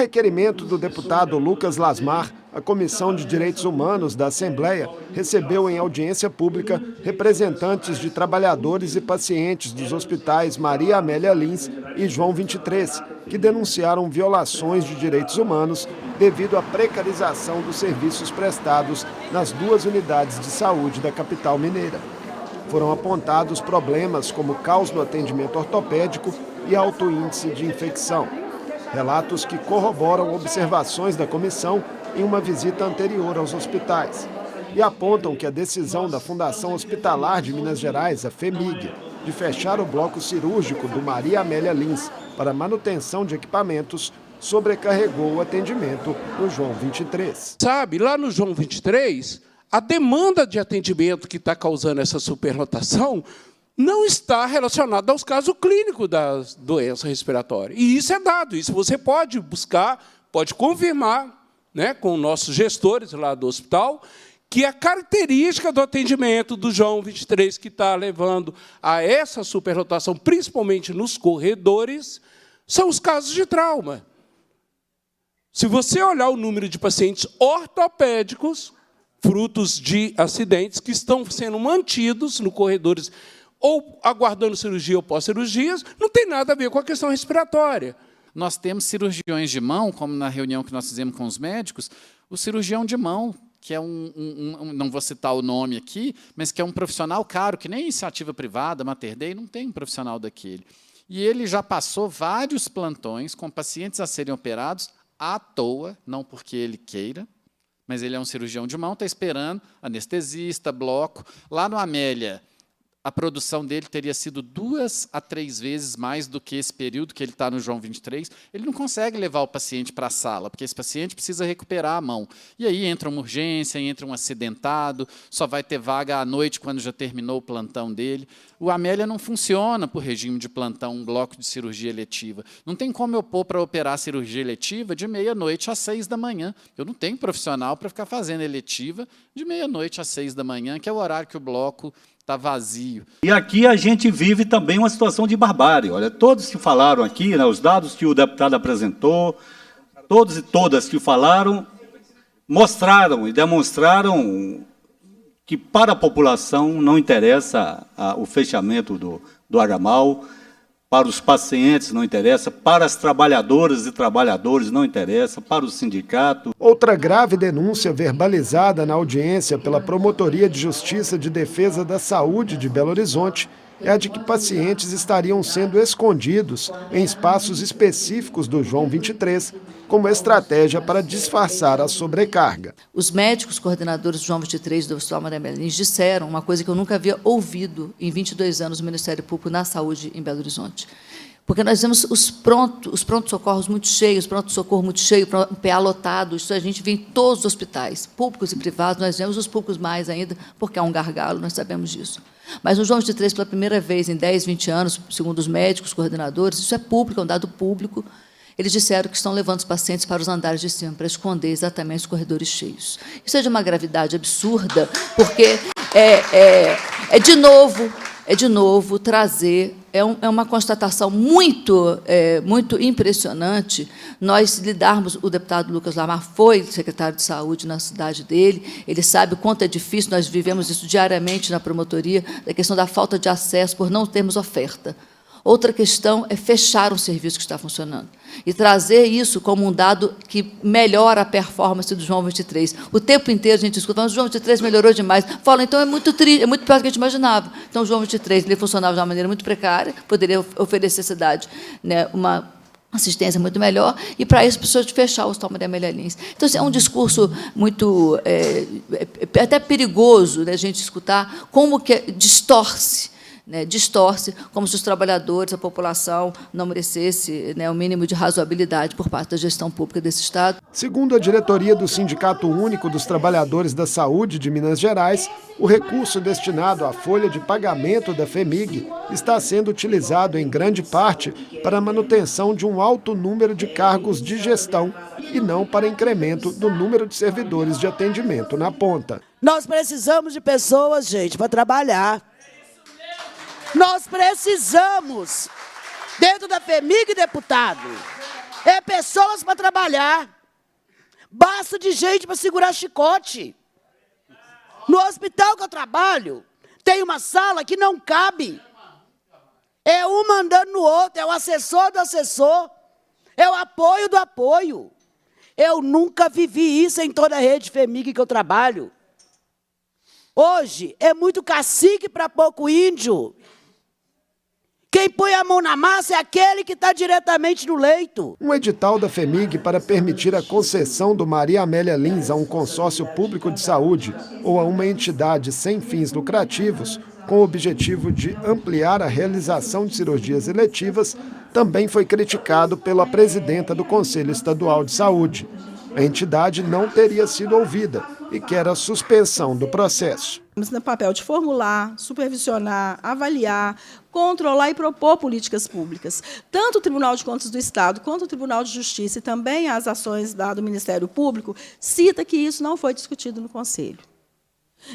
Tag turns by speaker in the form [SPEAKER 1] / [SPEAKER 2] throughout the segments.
[SPEAKER 1] requerimento do deputado Lucas Lasmar, a Comissão de Direitos Humanos da Assembleia recebeu em audiência pública representantes de trabalhadores e pacientes dos hospitais Maria Amélia Lins e João 23, que denunciaram violações de direitos humanos devido à precarização dos serviços prestados nas duas unidades de saúde da capital mineira. Foram apontados problemas como caos no atendimento ortopédico e alto índice de infecção. Relatos que corroboram observações da comissão em uma visita anterior aos hospitais e apontam que a decisão da Fundação Hospitalar de Minas Gerais, a FHEMIG, de fechar o bloco cirúrgico do Maria Amélia Lins para manutenção de equipamentos sobrecarregou o atendimento no João 23.
[SPEAKER 2] Sabe, lá no João 23, a demanda de atendimento que está causando essa superlotação não está relacionada aos casos clínicos das doenças respiratórias. E isso é dado, isso você pode buscar, pode confirmar, né, com nossos gestores lá do hospital, que a característica do atendimento do João 23 que está levando a essa superlotação, principalmente nos corredores, são os casos de trauma. Se você olhar o número de pacientes ortopédicos, frutos de acidentes, que estão sendo mantidos nos corredores ou aguardando cirurgia ou pós-cirurgias, não tem nada a ver com a questão respiratória.
[SPEAKER 3] Nós temos cirurgiões de mão, como na reunião que nós fizemos com os médicos, o cirurgião de mão, que é não vou citar o nome aqui, mas que é um profissional caro, que nem iniciativa privada, Mater Dei, não tem um profissional daquele. E ele já passou vários plantões com pacientes a serem operados à toa, não porque ele queira, mas ele é um cirurgião de mão, está esperando anestesista, bloco. Lá no Amélia, a produção dele teria sido 2 a 3 vezes mais do que esse período que ele está no João 23. Ele não consegue levar o paciente para a sala, porque esse paciente precisa recuperar a mão. E aí entra uma urgência, entra um acidentado, só vai ter vaga à noite quando já terminou o plantão dele. O Amélia não funciona por regime de plantão, um bloco de cirurgia eletiva. Não tem como eu pôr para operar cirurgia eletiva de meia-noite às 6 da manhã. Eu não tenho profissional para ficar fazendo eletiva de meia-noite às 6 da manhã, que é o horário que o bloco está vazio.
[SPEAKER 4] E aqui a gente vive também uma situação de barbárie. Olha, todos que falaram aqui, né, os dados que o deputado apresentou, todos e todas que falaram, mostraram e demonstraram que para a população não interessa o fechamento do Agamal, para os pacientes não interessa, para as trabalhadoras e trabalhadores não interessa, para o sindicato.
[SPEAKER 1] Outra grave denúncia verbalizada na audiência pela Promotoria de Justiça de Defesa da Saúde de Belo Horizonte é a de que pacientes estariam sendo escondidos em espaços específicos do João 23, como estratégia para disfarçar a sobrecarga.
[SPEAKER 5] Os médicos coordenadores do João 23 do Hospital Maria Amélia Lins disseram uma coisa que eu nunca havia ouvido em 22 anos no Ministério Público na Saúde em Belo Horizonte. Porque nós vemos os prontos-socorros muito cheios, pronto-socorro muito cheio, PA lotado, isso a gente vê em todos os hospitais, públicos e privados, nós vemos os públicos mais ainda, porque há um gargalo, nós sabemos disso. Mas no João 23, pela primeira vez em 10, 20 anos, segundo os médicos coordenadores, isso é público, é um dado público, eles disseram que estão levando os pacientes para os andares de cima, para esconder exatamente os corredores cheios. Isso é de uma gravidade absurda, porque de novo trazer, é uma constatação muito impressionante nós lidarmos, o deputado Lucas Lasmar foi secretário de saúde na cidade dele, ele sabe o quanto é difícil, nós vivemos isso diariamente na promotoria, da questão da falta de acesso por não termos oferta. Outra questão é fechar um serviço que está funcionando e trazer isso como um dado que melhora a performance do João 23. O tempo inteiro a gente escuta, mas o João 23 melhorou demais. Fala, então é muito triste, é muito pior do que a gente imaginava. Então, o João 23 ele funcionava de uma maneira muito precária, poderia oferecer à cidade, né, uma assistência muito melhor, e, para isso, precisou de fechar o Hospital Maria Amélia Lins. Então, é um discurso muito até perigoso, né, a gente escutar como que distorce, como se os trabalhadores, a população, não merecesse, né, o mínimo de razoabilidade por parte da gestão pública desse Estado.
[SPEAKER 1] Segundo a diretoria do Sindicato Único dos Trabalhadores da Saúde de Minas Gerais, o recurso destinado à folha de pagamento da FHEMIG está sendo utilizado, em grande parte, para a manutenção de um alto número de cargos de gestão e não para incremento do número de servidores de atendimento na ponta.
[SPEAKER 6] Nós precisamos de pessoas, gente, para trabalhar. Nós precisamos, dentro da FHEMIG, deputado, É pessoas para trabalhar. Basta de gente para segurar chicote. No hospital que eu trabalho, tem uma sala que não cabe. É um mandando no outro, é o assessor do assessor, é o apoio do apoio. Eu nunca vivi isso em toda a rede FEMIG que eu trabalho. Hoje, é muito cacique para pouco índio. Quem põe a mão na massa é aquele que está diretamente no leito.
[SPEAKER 1] Um edital da FEMIG para permitir a concessão do Maria Amélia Lins a um consórcio público de saúde ou a uma entidade sem fins lucrativos, com o objetivo de ampliar a realização de cirurgias eletivas, também foi criticado pela presidenta do Conselho Estadual de Saúde. A entidade não teria sido ouvida e quer a suspensão do processo.
[SPEAKER 7] No papel de formular, supervisionar, avaliar, controlar e propor políticas públicas. Tanto o Tribunal de Contas do Estado quanto o Tribunal de Justiça e também as ações do Ministério Público cita que isso não foi discutido no Conselho.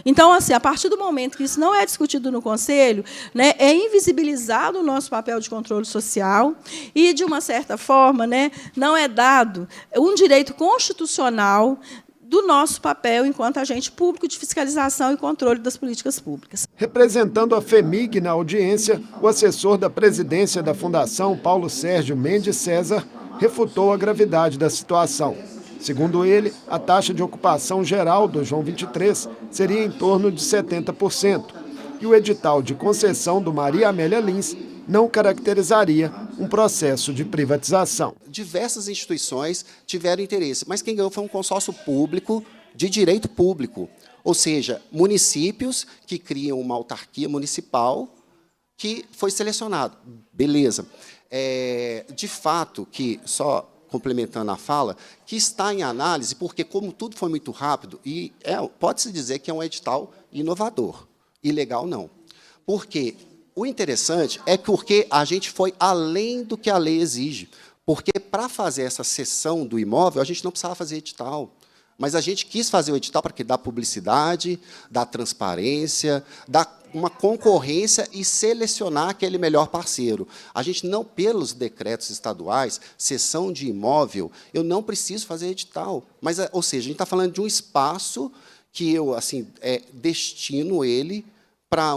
[SPEAKER 7] Então, assim, a partir do momento que isso não é discutido no Conselho, né, é invisibilizado o nosso papel de controle social e, de uma certa forma, né, não é dado um direito constitucional do nosso papel enquanto agente público de fiscalização e controle das políticas públicas.
[SPEAKER 1] Representando a FEMIG na audiência, o assessor da presidência da Fundação, Paulo Sérgio Mendes César, refutou a gravidade da situação. Segundo ele, a taxa de ocupação geral do João 23 seria em torno de 70%, e o edital de concessão do Maria Amélia Lins não caracterizaria um processo de privatização.
[SPEAKER 8] Diversas instituições tiveram interesse, mas quem ganhou foi um consórcio público de direito público, ou seja, municípios que criam uma autarquia municipal que foi selecionado. Beleza. De fato, que só complementando a fala, que está em análise, porque como tudo foi muito rápido, e pode-se dizer que é um edital inovador, ilegal não. Porque o interessante é porque a gente foi além do que a lei exige, porque para fazer essa cessão do imóvel, a gente não precisava fazer edital, mas a gente quis fazer o edital para que dá publicidade, dá transparência, dá uma concorrência e selecionar aquele melhor parceiro. A gente não, pelos decretos estaduais, cessão de imóvel, eu não preciso fazer edital. Mas, ou seja, a gente está falando de um espaço que eu assim, destino ele para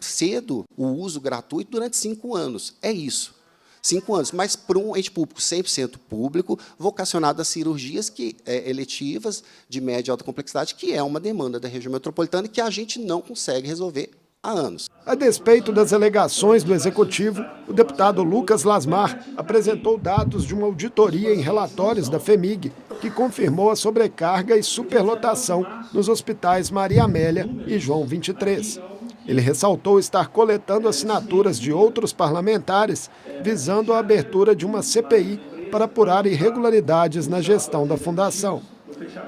[SPEAKER 8] cedo o uso gratuito durante 5 anos. É isso. 5 anos, mas para um ente público 100% público, vocacionado a cirurgias eletivas de média e alta complexidade, que é uma demanda da região metropolitana e que a gente não consegue resolver há anos.
[SPEAKER 1] A despeito das alegações do Executivo, o deputado Lucas Lasmar apresentou dados de uma auditoria em relatórios da FEMIG, que confirmou a sobrecarga e superlotação nos hospitais Maria Amélia e João 23. Ele ressaltou estar coletando assinaturas de outros parlamentares, visando a abertura de uma CPI para apurar irregularidades na gestão da Fundação.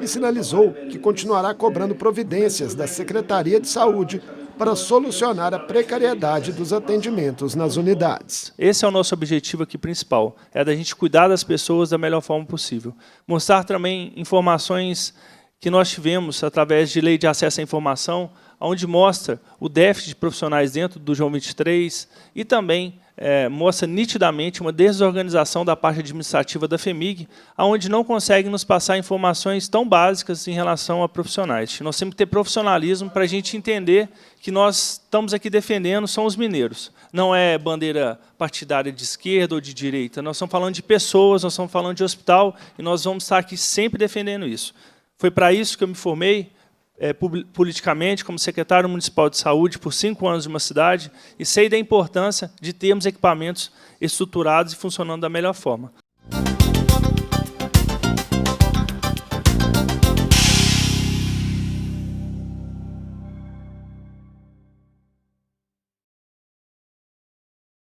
[SPEAKER 1] E sinalizou que continuará cobrando providências da Secretaria de Saúde para solucionar a precariedade dos atendimentos nas unidades.
[SPEAKER 9] Esse é o nosso objetivo aqui principal, é da gente cuidar das pessoas da melhor forma possível. Mostrar também informações que nós tivemos através de lei de acesso à informação, onde mostra o déficit de profissionais dentro do João 23 e também mostra nitidamente uma desorganização da parte administrativa da FEMIG, onde não consegue nos passar informações tão básicas em relação a profissionais. Nós temos que ter profissionalismo para a gente entender que nós estamos aqui defendendo são os mineiros. Não é bandeira partidária de esquerda ou de direita, nós estamos falando de pessoas, nós estamos falando de hospital e nós vamos estar aqui sempre defendendo isso. Foi para isso que eu me formei, politicamente, como secretário municipal de saúde por 5 anos de uma cidade, e sei da importância de termos equipamentos estruturados e funcionando da melhor forma.